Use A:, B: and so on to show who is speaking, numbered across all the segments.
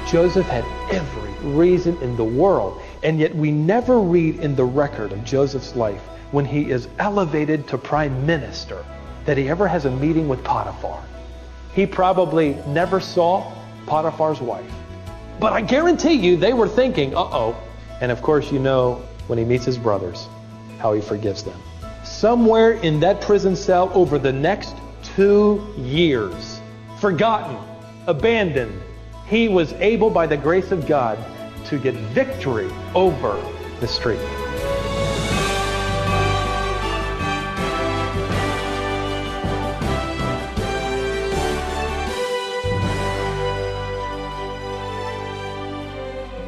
A: Joseph had every reason in the world, and yet we never read in the record of Joseph's life when he is elevated to prime minister that he ever has a meeting with Potiphar. He probably never saw Potiphar's wife. But I guarantee you they were thinking, uh-oh. And of course, you know, when he meets his brothers, how he forgives them. Somewhere in that prison cell over the next 2 years, forgotten, abandoned, he was able, by the grace of God, to get victory over the street.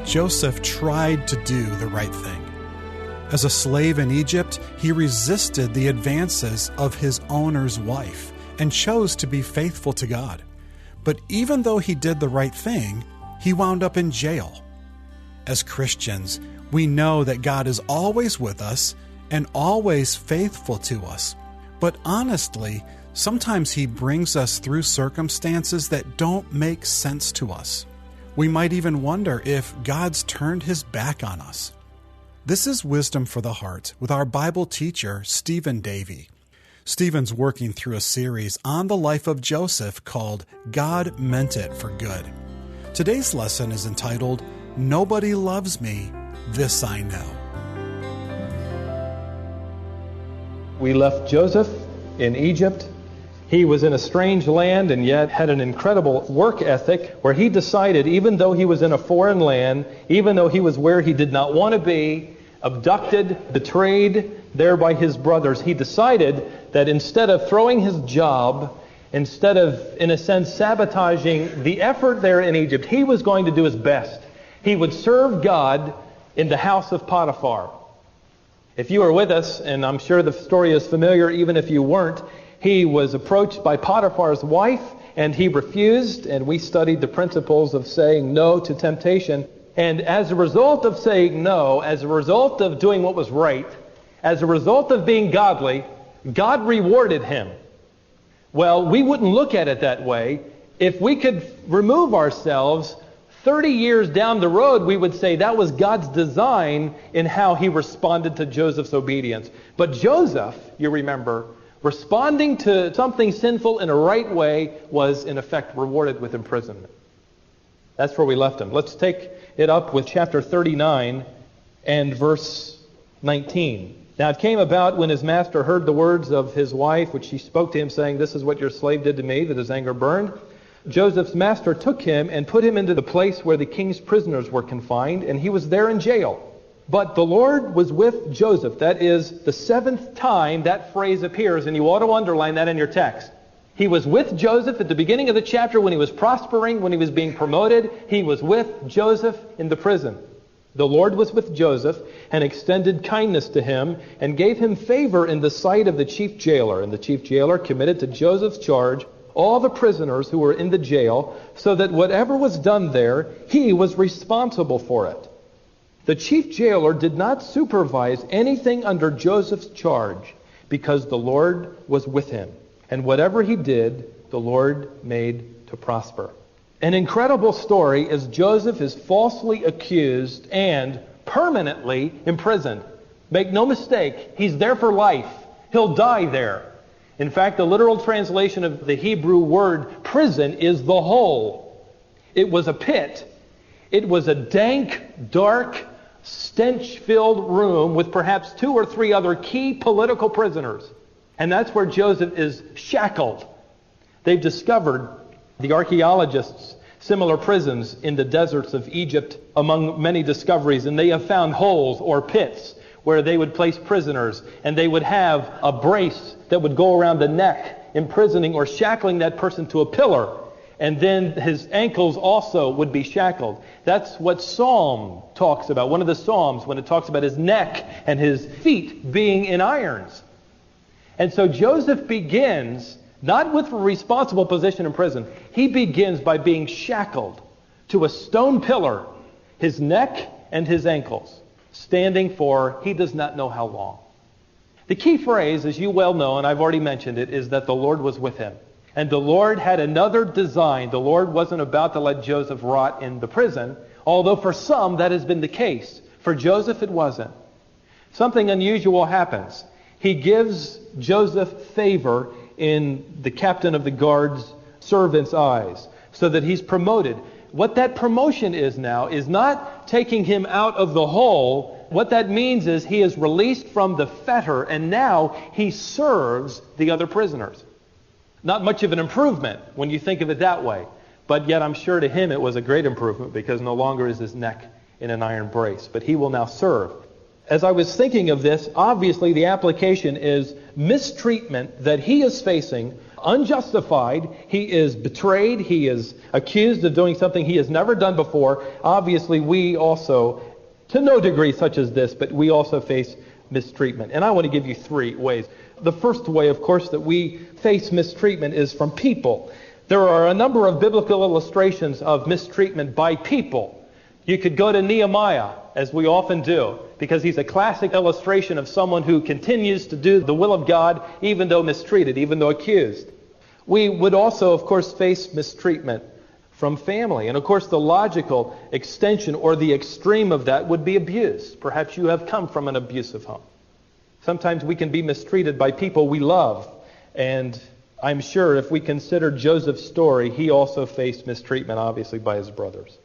B: Joseph tried to do the right thing. As a slave in Egypt, he resisted the advances of his owner's wife and chose to be faithful to God. But even though he did the right thing, he wound up in jail. As Christians, we know that God is always with us and always faithful to us. But honestly, sometimes he brings us through circumstances that don't make sense to us. We might even wonder if God's turned his back on us. This is Wisdom for the Heart with our Bible teacher, Stephen Davey. Stephen's working through a series on the life of Joseph called God Meant It for Good. Today's lesson is entitled, Nobody Loves Me, This I Know.
A: We left Joseph in Egypt. He was in a strange land and yet had an incredible work ethic where he decided, even though he was in a foreign land, even though he was where he did not want to be, abducted, betrayed there by his brothers, he decided that instead of throwing his job, instead of, in a sense, sabotaging the effort there in Egypt, he was going to do his best. He would serve God in the house of Potiphar. If you were with us, and I'm sure the story is familiar even if you weren't, he was approached by Potiphar's wife, and he refused, and we studied the principles of saying no to temptation. And as a result of saying no, as a result of doing what was right, as a result of being godly, God rewarded him. Well, we wouldn't look at it that way. If we could remove ourselves 30 years down the road, we would say that was God's design in how he responded to Joseph's obedience. But Joseph, you remember, responding to something sinful in a right way was, in effect, rewarded with imprisonment. That's where we left him. Let's take it up with chapter 39 and verse 19. Now it came about when his master heard the words of his wife, which she spoke to him, saying, "This is what your slave did to me," that his anger burned. Joseph's master took him and put him into the place where the king's prisoners were confined, and he was there in jail. But the Lord was with Joseph. That is the 7th time that phrase appears, and you ought to underline that in your text. He was with Joseph at the beginning of the chapter when he was prospering, when he was being promoted. He was with Joseph in the prison. The Lord was with Joseph and extended kindness to him and gave him favor in the sight of the chief jailer. And the chief jailer committed to Joseph's charge all the prisoners who were in the jail, so that whatever was done there, he was responsible for it. The chief jailer did not supervise anything under Joseph's charge because the Lord was with him. And whatever he did, the Lord made to prosper. An incredible story as Joseph is falsely accused and permanently imprisoned. Make no mistake, he's there for life. He'll die there. In fact, the literal translation of the Hebrew word prison is the hole. It was a pit. It was a dank, dark, stench-filled room with perhaps 2 or 3 other key political prisoners. And that's where Joseph is shackled. They've discovered, the archaeologists, similar prisons in the deserts of Egypt among many discoveries, and they have found holes or pits where they would place prisoners, and they would have a brace that would go around the neck, imprisoning or shackling that person to a pillar, and then his ankles also would be shackled. That's what Psalm talks about, one of the Psalms, when it talks about his neck and his feet being in irons. And so Joseph begins, not with a responsible position in prison, he begins by being shackled to a stone pillar, his neck and his ankles, standing for he does not know how long. The key phrase, as you well know, and I've already mentioned it, is that the Lord was with him. And the Lord had another design. The Lord wasn't about to let Joseph rot in the prison, although for some that has been the case. For Joseph it wasn't. Something unusual happens. He gives Joseph favor in the captain of the guard's servant's eyes, so that he's promoted. What that promotion is now is not taking him out of the hole. What that means is he is released from the fetter, and now he serves the other prisoners. Not much of an improvement when you think of it that way. But yet I'm sure to him it was a great improvement, because no longer is his neck in an iron brace. But he will now serve. As I was thinking of this, obviously the application is mistreatment that he is facing, unjustified. He is betrayed. He is accused of doing something he has never done before. Obviously we also, to no degree such as this, but we also face mistreatment. And I want to give you 3 ways. The first way, of course, that we face mistreatment is from people. There are a number of biblical illustrations of mistreatment by people. You could go to Nehemiah, as we often do, because he's a classic illustration of someone who continues to do the will of God, even though mistreated, even though accused. We would also, of course, face mistreatment from family. And, of course, the logical extension or the extreme of that would be abuse. Perhaps you have come from an abusive home. Sometimes we can be mistreated by people we love. And I'm sure if we consider Joseph's story, he also faced mistreatment, obviously, by his brothers.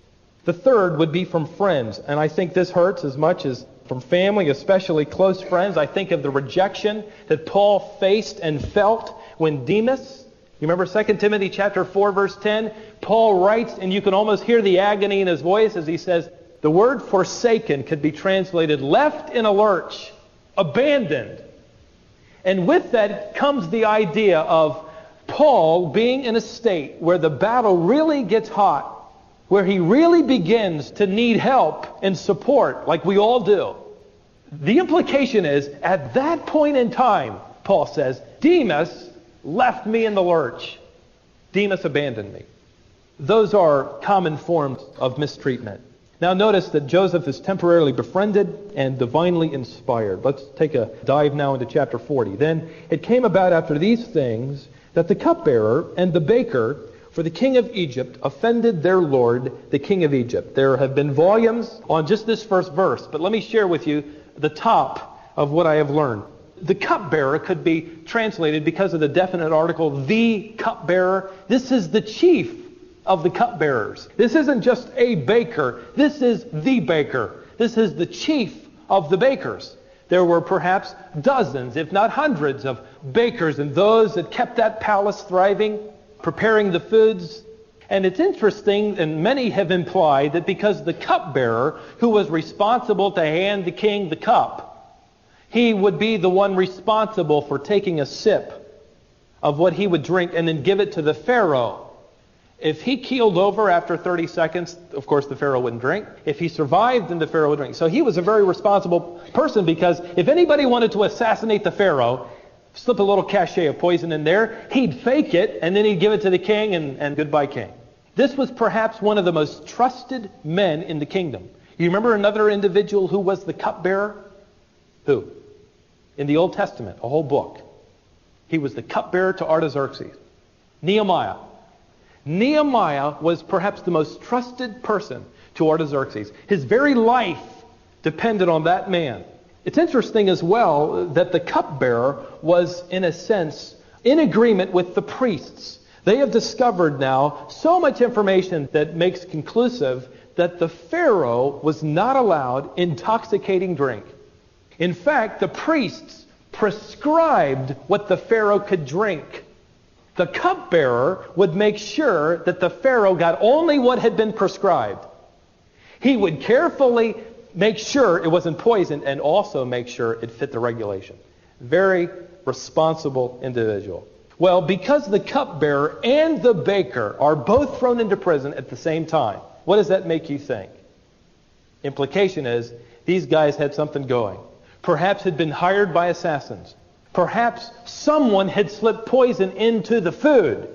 A: The third would be from friends. And I think this hurts as much as from family, especially close friends. I think of the rejection that Paul faced and felt when Demas, you remember 2 Timothy chapter 4, verse 10? Paul writes, and you can almost hear the agony in his voice as he says, the word forsaken could be translated left in a lurch, abandoned. And with that comes the idea of Paul being in a state where the battle really gets hot, where he really begins to need help and support, like we all do. The implication is, at that point in time, Paul says, Demas left me in the lurch. Demas abandoned me. Those are common forms of mistreatment. Now notice that Joseph is temporarily befriended and divinely inspired. Let's take a dive now into chapter 40. Then it came about after these things that the cupbearer and the baker for the king of Egypt offended their lord, the king of Egypt. There have been volumes on just this first verse, but let me share with you the top of what I have learned. The cupbearer could be translated, because of the definite article, the cupbearer. This is the chief of the cupbearers. This isn't just a baker. This is the baker. This is the chief of the bakers. There were perhaps dozens, if not hundreds, of bakers and those that kept that palace thriving, preparing the foods. And it's interesting, and many have implied, that because the cupbearer, who was responsible to hand the king the cup, he would be the one responsible for taking a sip of what he would drink and then give it to the Pharaoh. If he keeled over after 30 seconds, of course the Pharaoh wouldn't drink. If he survived, then the Pharaoh would drink. So he was a very responsible person, because if anybody wanted to assassinate the Pharaoh, slip a little cachet of poison in there, he'd fake it, and then he'd give it to the king, and goodbye king. This was perhaps one of the most trusted men in the kingdom. You remember another individual who was the cupbearer? Who? In the Old Testament, a whole book. He was the cupbearer to Artaxerxes. Nehemiah. Nehemiah was perhaps the most trusted person to Artaxerxes. His very life depended on that man. It's interesting as well that the cupbearer was, in a sense, in agreement with the priests. They have discovered now so much information that makes conclusive that the Pharaoh was not allowed intoxicating drink. In fact, the priests prescribed what the Pharaoh could drink. The cupbearer would make sure that the Pharaoh got only what had been prescribed. He would carefully make sure it wasn't poisoned, and also make sure it fit the regulation. Very responsible individual. Well, because the cupbearer and the baker are both thrown into prison at the same time, what does that make you think? Implication is, these guys had something going. Perhaps had been hired by assassins. Perhaps someone had slipped poison into the food.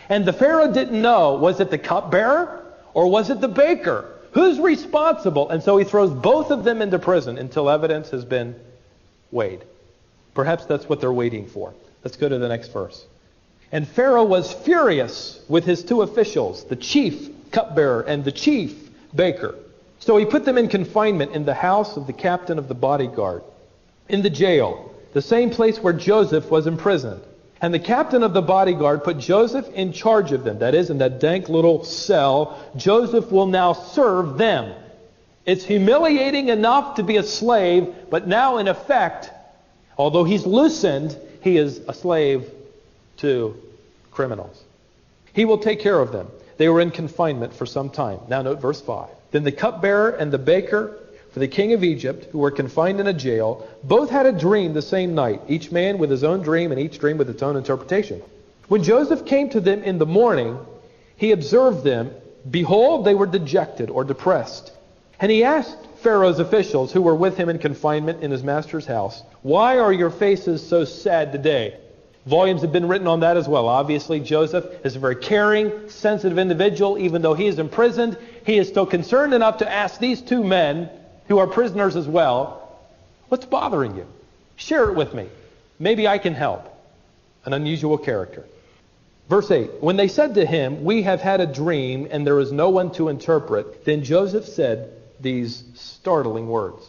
A: And the Pharaoh didn't know, was it the cupbearer or was it the baker? Who's responsible? And so he throws both of them into prison until evidence has been weighed. Perhaps that's what they're waiting for. Let's go to the next verse. And Pharaoh was furious with his two officials, the chief cupbearer and the chief baker. So he put them in confinement in the house of the captain of the bodyguard, in the jail, the same place where Joseph was imprisoned. And the captain of the bodyguard put Joseph in charge of them. That is, in that dank little cell, Joseph will now serve them. It's humiliating enough to be a slave, but now in effect, although he's loosened, he is a slave to criminals. He will take care of them. They were in confinement for some time. Now note verse 5. Then the cupbearer and the baker for the king of Egypt, who were confined in a jail, both had a dream the same night, each man with his own dream, and each dream with its own interpretation. When Joseph came to them in the morning, he observed them. Behold, they were dejected or depressed. And he asked Pharaoh's officials who were with him in confinement in his master's house, "Why are your faces so sad today?" Volumes have been written on that as well. Obviously, Joseph is a very caring, sensitive individual. Even though he is imprisoned, he is still concerned enough to ask these two men, who are prisoners as well, "What's bothering you? Share it with me. Maybe I can help." An unusual character. Verse 8, when they said to him, "We have had a dream, and there is no one to interpret," then Joseph said these startling words.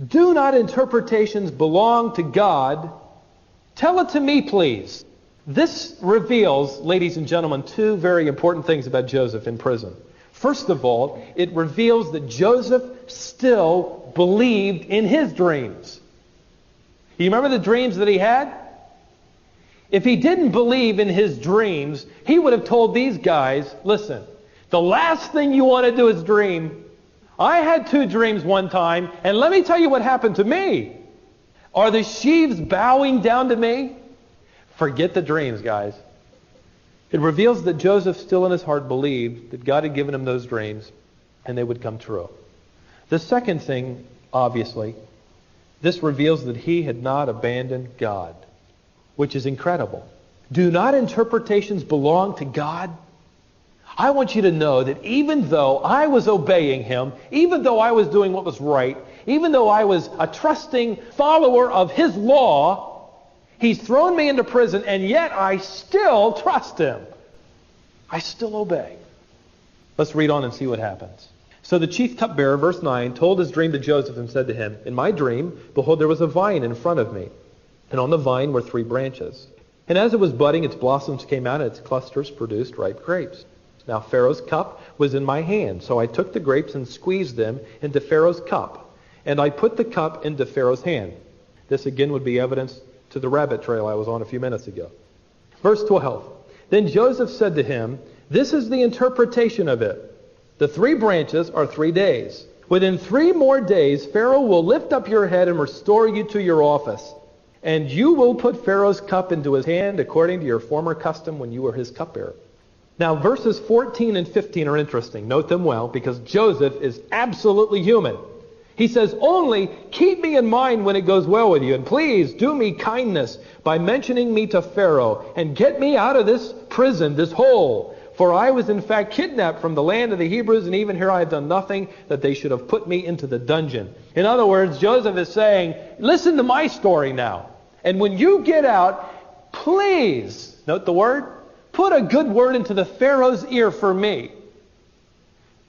A: "Do not interpretations belong to God? Tell it to me, please." This reveals, ladies and gentlemen, two very important things about Joseph in prison. First of all, it reveals that Joseph still believed in his dreams. You remember the dreams that he had? If he didn't believe in his dreams, he would have told these guys, "Listen, the last thing you want to do is dream. I had 2 dreams one time, and let me tell you what happened to me. Are the sheaves bowing down to me?" Forget the dreams, guys. It reveals that Joseph still in his heart believed that God had given him those dreams and they would come true. The second thing, obviously, this reveals that he had not abandoned God, which is incredible. Do not interpretations belong to God? I want you to know that even though I was obeying him, even though I was doing what was right, even though I was a trusting follower of his law, he's thrown me into prison, and yet I still trust him. I still obey. Let's read on and see what happens. So the chief cupbearer, verse 9, told his dream to Joseph and said to him, "In my dream, behold, there was a vine in front of me, and on the vine were 3 branches. And as it was budding, its blossoms came out, and its clusters produced ripe grapes. Now Pharaoh's cup was in my hand, so I took the grapes and squeezed them into Pharaoh's cup, and I put the cup into Pharaoh's hand." This again would be evidence to the rabbit trail I was on a few minutes ago. Verse 12. Then Joseph said to him, "This is the interpretation of it. The 3 branches are 3 days. Within 3 more days, Pharaoh will lift up your head and restore you to your office. And you will put Pharaoh's cup into his hand according to your former custom when you were his cupbearer." Now, verses 14 and 15 are interesting. Note them well, because Joseph is absolutely human. He says, "Only keep me in mind when it goes well with you, and please do me kindness by mentioning me to Pharaoh, and get me out of this prison, this hole. For I was in fact kidnapped from the land of the Hebrews, and even here I have done nothing that they should have put me into the dungeon." In other words, Joseph is saying, listen to my story now. And when you get out, please, note the word, put a good word into the Pharaoh's ear for me.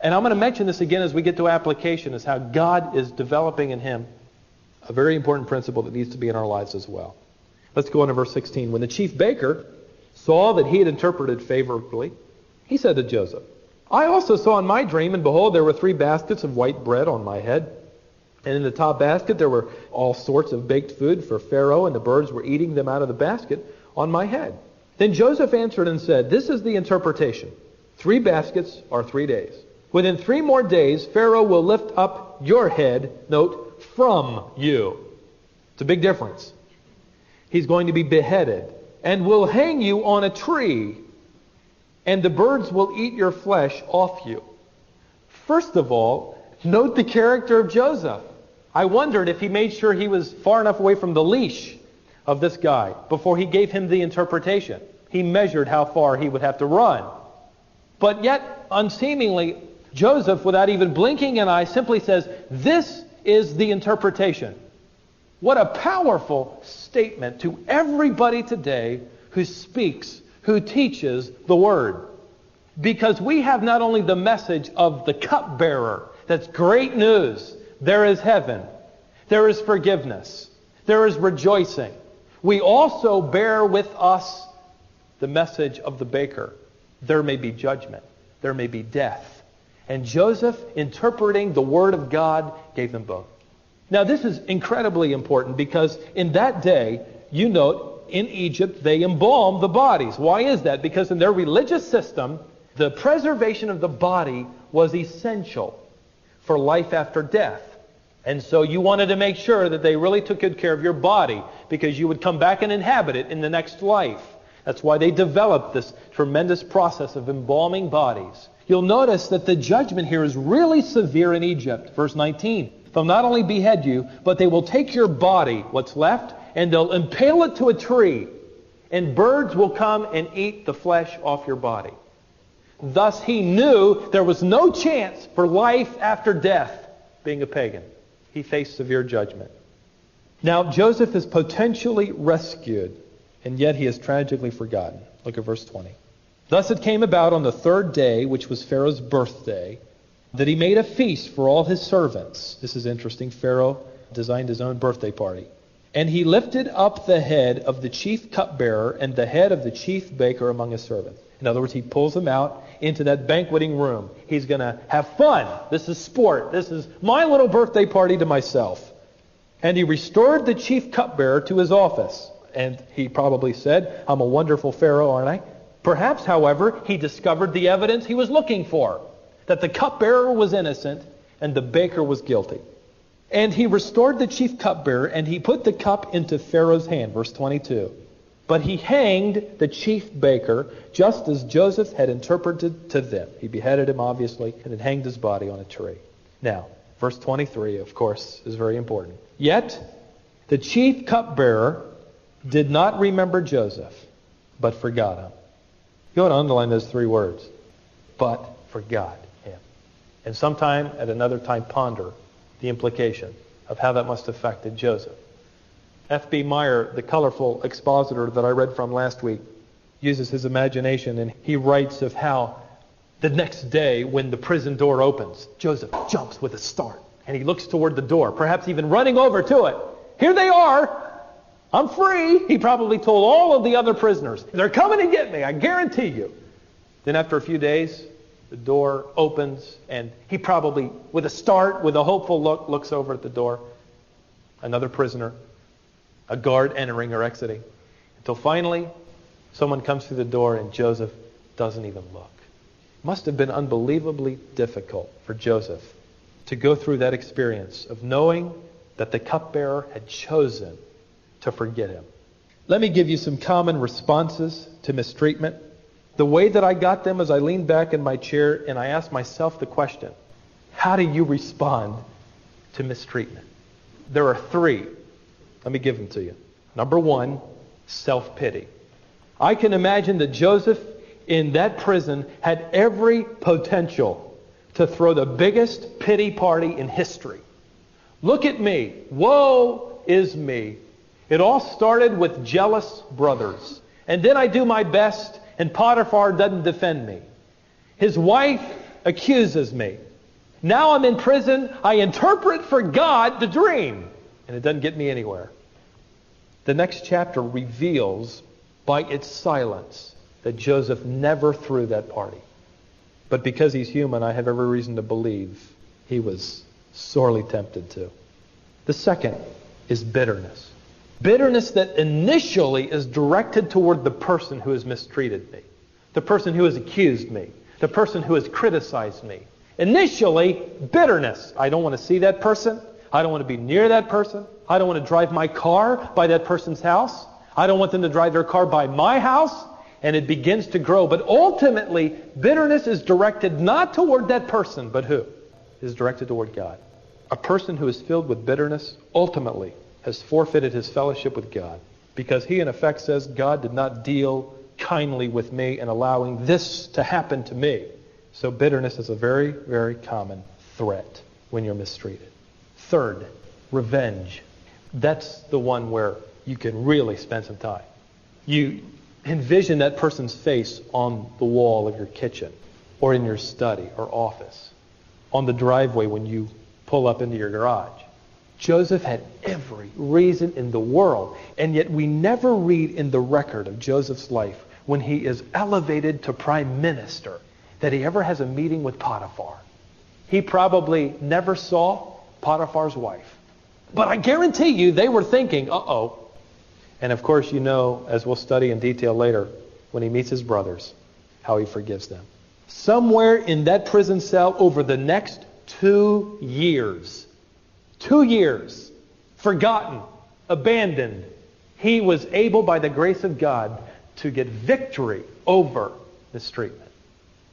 A: And I'm going to mention this again as we get to application, is how God is developing in him a very important principle that needs to be in our lives as well. Let's go on to verse 16. When the chief baker saw that he had interpreted favorably, he said to Joseph, "I also saw in my dream, and behold, there were 3 baskets of white bread on my head. And in the top basket there were all sorts of baked food for Pharaoh, and the birds were eating them out of the basket on my head." Then Joseph answered and said, "This is the interpretation. 3 baskets are 3 days. Within 3 more days, Pharaoh will lift up your head," note, "from you." It's a big difference. He's going to be beheaded, "and will hang you on a tree, and the birds will eat your flesh off you." First of all, note the character of Joseph. I wondered if he made sure he was far enough away from the leash of this guy before he gave him the interpretation. He measured how far he would have to run. But yet, unseemingly, Joseph, without even blinking an eye, simply says, "This is the interpretation." What a powerful statement to everybody today who speaks, who teaches the Word. Because we have not only the message of the cupbearer, that's great news. There is heaven. There is forgiveness. There is rejoicing. We also bear with us the message of the baker. There may be judgment. There may be death. And Joseph, interpreting the Word of God, gave them both. Now this is incredibly important because in that day, you note, in Egypt, they embalmed the bodies. Why is that? Because in their religious system, the preservation of the body was essential for life after death. And so you wanted to make sure that they really took good care of your body because you would come back and inhabit it in the next life. That's why they developed this tremendous process of embalming bodies. You'll notice that the judgment here is really severe in Egypt. Verse 19. They'll not only behead you, but they will take your body, what's left, and they'll impale it to a tree. And birds will come and eat the flesh off your body. Thus he knew there was no chance for life after death, being a pagan. He faced severe judgment. Now Joseph is potentially rescued, and yet he is tragically forgotten. Look at verse 20. Thus it came about on the third day, which was Pharaoh's birthday, that he made a feast for all his servants. This is interesting. Pharaoh designed his own birthday party. And he lifted up the head of the chief cupbearer and the head of the chief baker among his servants. In other words, he pulls them out into that banqueting room. He's going to have fun. This is sport. This is my little birthday party to myself. And he restored the chief cupbearer to his office. And he probably said, I'm a wonderful Pharaoh, aren't I? Perhaps, however, he discovered the evidence he was looking for, that the cupbearer was innocent and the baker was guilty. And he restored the chief cupbearer, and he put the cup into Pharaoh's hand, verse 22. But he hanged the chief baker, just as Joseph had interpreted to them. He beheaded him, obviously, and had hanged his body on a tree. Now, verse 23, of course, is very important. Yet, the chief cupbearer did not remember Joseph, but forgot him. You want to underline those three words. But forgot him. And sometime, at another time, ponder the implication of how that must have affected Joseph. F.B. Meyer, the colorful expositor that I read from last week, uses his imagination, and he writes of how the next day when the prison door opens, Joseph jumps with a start, and he looks toward the door, perhaps even running over to it. Here they are. I'm free. He probably told all of the other prisoners, they're coming to get me, I guarantee you. Then after a few days, the door opens, and he probably, with a start, with a hopeful look, looks over at the door. Another prisoner, a guard entering or exiting. Until finally, someone comes through the door, and Joseph doesn't even look. It must have been unbelievably difficult for Joseph to go through that experience of knowing that the cupbearer had chosen to forget him. Let me give you some common responses to mistreatment. The way that I got them is I leaned back in my chair and I asked myself the question, how do you respond to mistreatment? There are three. Let me give them to you. Number one, self-pity. I can imagine that Joseph in that prison had every potential to throw the biggest pity party in history. Look at me. Woe is me. It all started with jealous brothers. And then I do my best, and Potiphar doesn't defend me. His wife accuses me. Now I'm in prison. I interpret for God the dream. And it doesn't get me anywhere. The next chapter reveals by its silence that Joseph never threw that party. But because he's human, I have every reason to believe he was sorely tempted to. The second is bitterness. Bitterness that initially is directed toward the person who has mistreated me, the person who has accused me, the person who has criticized me. Initially, bitterness. I don't want to see that person. I don't want to be near that person. I don't want to drive my car by that person's house. I don't want them to drive their car by my house. And it begins to grow. But ultimately, bitterness is directed not toward that person, but who? It is directed toward God. A person who is filled with bitterness ultimately has forfeited his fellowship with God, because he in effect says, God did not deal kindly with me in allowing this to happen to me. So bitterness is a very, very common threat when you're mistreated. Third, revenge. That's the one where you can really spend some time. You envision that person's face on the wall of your kitchen, or in your study or office, on the driveway when you pull up into your garage. Joseph had every reason in the world, and yet we never read in the record of Joseph's life when he is elevated to prime minister that he ever has a meeting with Potiphar. He probably never saw Potiphar's wife. But I guarantee you they were thinking, uh-oh. And of course, you know, as we'll study in detail later, when he meets his brothers, how he forgives them. Somewhere in that prison cell over the next 2 years, 2 years, forgotten, abandoned, he was able, by the grace of God, to get victory over mistreatment.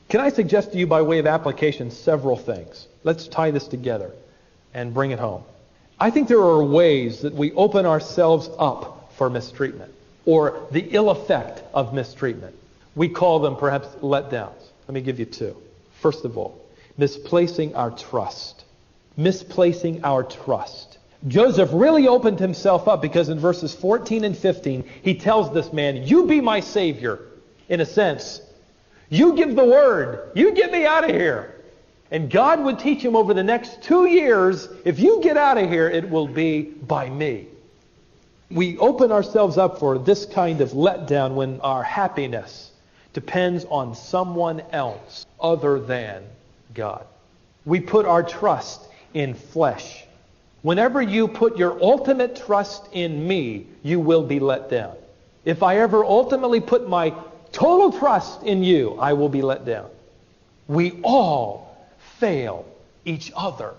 A: Can I suggest to you, by way of application, several things? Let's tie this together and bring it home. I think there are ways that we open ourselves up for mistreatment, or the ill effect of mistreatment. We call them perhaps letdowns. Let me give you two. First of all, misplacing our trust. Misplacing our trust. Joseph really opened himself up because in verses 14 and 15, he tells this man, you be my savior, in a sense. You give the word. You get me out of here. And God would teach him over the next 2 years, if you get out of here, it will be by me. We open ourselves up for this kind of letdown when our happiness depends on someone else other than God. We put our trust in flesh. Whenever you put your ultimate trust in me, you will be let down. If I ever ultimately put my total trust in you, I will be let down. We all fail each other.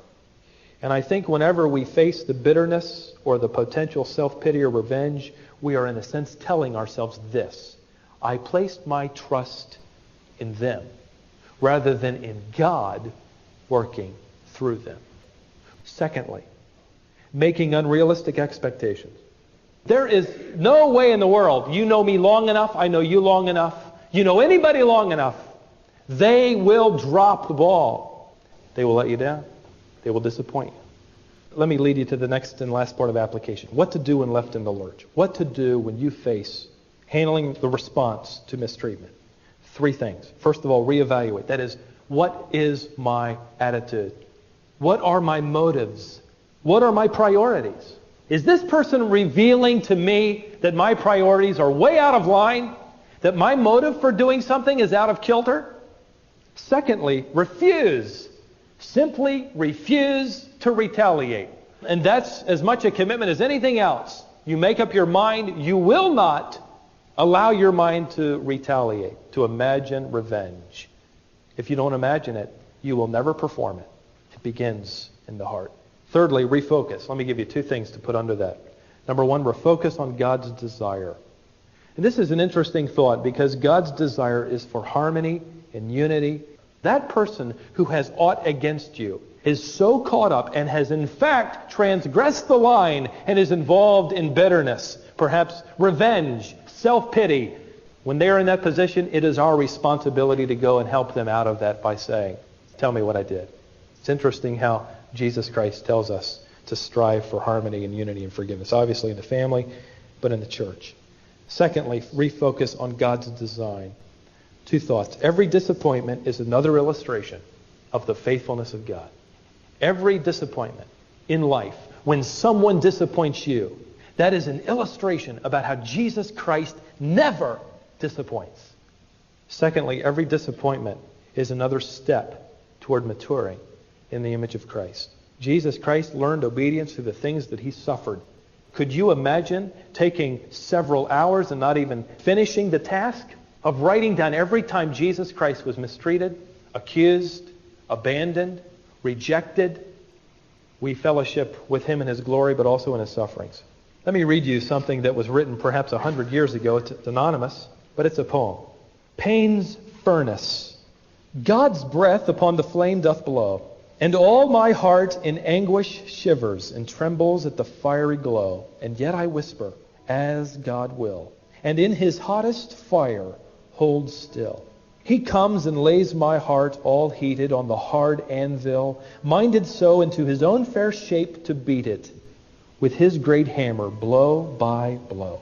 A: And I think whenever we face the bitterness or the potential self-pity or revenge, we are in a sense telling ourselves this: I placed my trust in them rather than in God working through them. Secondly, making unrealistic expectations. There is no way in the world, you know me long enough, I know you long enough, you know anybody long enough, they will drop the ball. They will let you down. They will disappoint you. Let me lead you to the next and last part of application. What to do when left in the lurch. What to do when you face handling the response to mistreatment. 3 things. First of all, reevaluate. That is, what is my attitude? What are my motives? What are my priorities? Is this person revealing to me that my priorities are way out of line? That my motive for doing something is out of kilter? Secondly, refuse. Simply refuse to retaliate. And that's as much a commitment as anything else. You make up your mind, you will not allow your mind to retaliate, to imagine revenge. If you don't imagine it, you will never perform it. It begins in the heart. Thirdly, refocus. Let me give you 2 things to put under that. Number 1, refocus on God's desire. And this is an interesting thought because God's desire is for harmony and unity. That person who has aught against you is so caught up and has in fact transgressed the line and is involved in bitterness, perhaps revenge, self-pity. When they are in that position, it is our responsibility to go and help them out of that by saying, tell me what I did. It's interesting how Jesus Christ tells us to strive for harmony and unity and forgiveness, obviously in the family, but in the church. Secondly, refocus on God's design. 2 thoughts. Every disappointment is another illustration of the faithfulness of God. Every disappointment in life, when someone disappoints you, that is an illustration about how Jesus Christ never disappoints. Secondly, every disappointment is another step toward maturing in the image of Christ. Jesus Christ learned obedience through the things that he suffered. Could you imagine taking several hours and not even finishing the task of writing down every time Jesus Christ was mistreated, accused, abandoned, rejected? We fellowship with him in his glory, but also in his sufferings. Let me read you something that was written perhaps 100 years ago. It's anonymous, but it's a poem. Pain's furnace. God's breath upon the flame doth blow, and all my heart in anguish shivers and trembles at the fiery glow. And yet I whisper, as God will, and in his hottest fire hold still. He comes and lays my heart all heated on the hard anvil, minded so into his own fair shape to beat it. with his great hammer, blow by blow.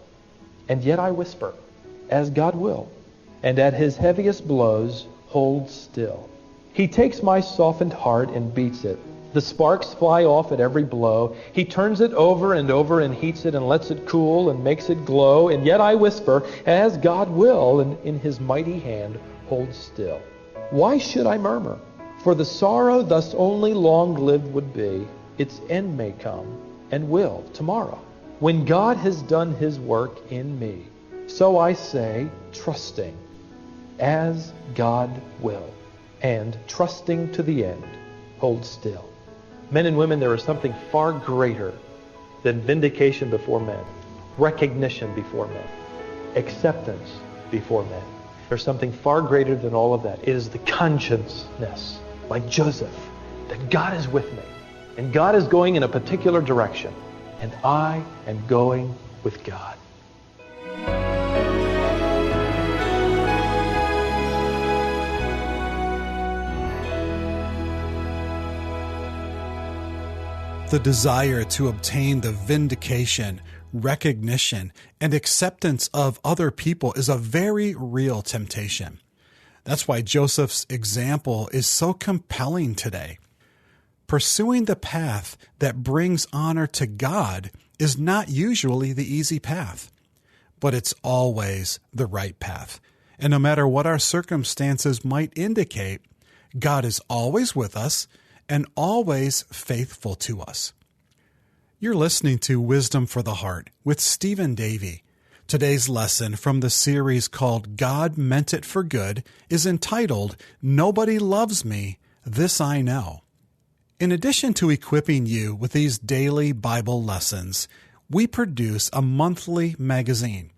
A: And yet I whisper, as God will, and at his heaviest blows, hold still. He takes my softened heart and beats it. The sparks fly off at every blow. He turns it over and heats it and lets it cool and makes it glow. And yet I whisper, as God will, and in his mighty hand, hold still. Why should I murmur? For the sorrow thus only long-lived would be. Its end may come, and will, tomorrow, when God has done his work in me. So I say, trusting, as God will, and trusting to the end, hold still. Men and women, there is something far greater than vindication before men, recognition before men, acceptance before men. There's something far greater than all of that. It is the consciousness, like Joseph, that God is with me, and God is going in a particular direction, and I am going with God.
B: The desire to obtain the vindication, recognition, and acceptance of other people is a very real temptation. That's why Joseph's example is so compelling today. Pursuing the path that brings honor to God is not usually the easy path, but it's always the right path. And no matter what our circumstances might indicate, God is always with us and always faithful to us. You're listening to Wisdom for the Heart with Stephen Davey. Today's lesson from the series called God Meant It for Good is entitled, Nobody Loves Me, This I Know. In addition to equipping you with these daily Bible lessons, we produce a monthly magazine.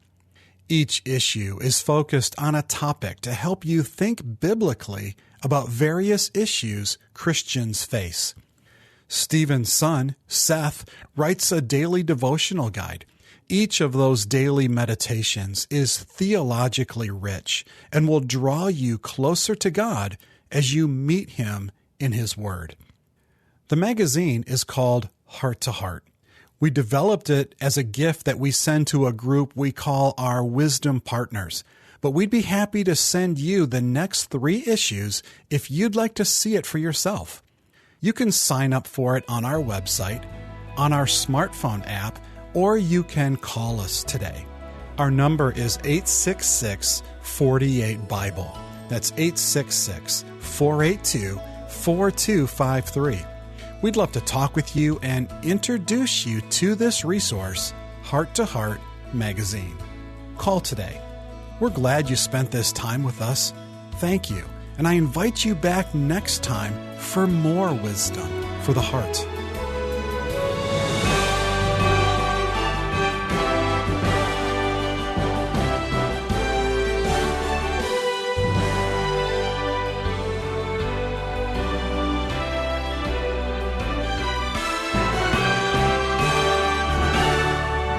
B: Each issue is focused on a topic to help you think biblically about various issues Christians face. Stephen's son, Seth, writes a daily devotional guide. Each of those daily meditations is theologically rich and will draw you closer to God as you meet him in his word. The magazine is called Heart to Heart. We developed it as a gift that we send to a group we call our Wisdom Partners. But we'd be happy to send you the next 3 issues if you'd like to see it for yourself. You can sign up for it on our website, on our smartphone app, or you can call us today. Our number is 866-48-BIBLE. That's 866-482-4253. We'd love to talk with you and introduce you to this resource, Heart to Heart Magazine. Call today. We're glad you spent this time with us. Thank you. And I invite you back next time for more wisdom for the heart.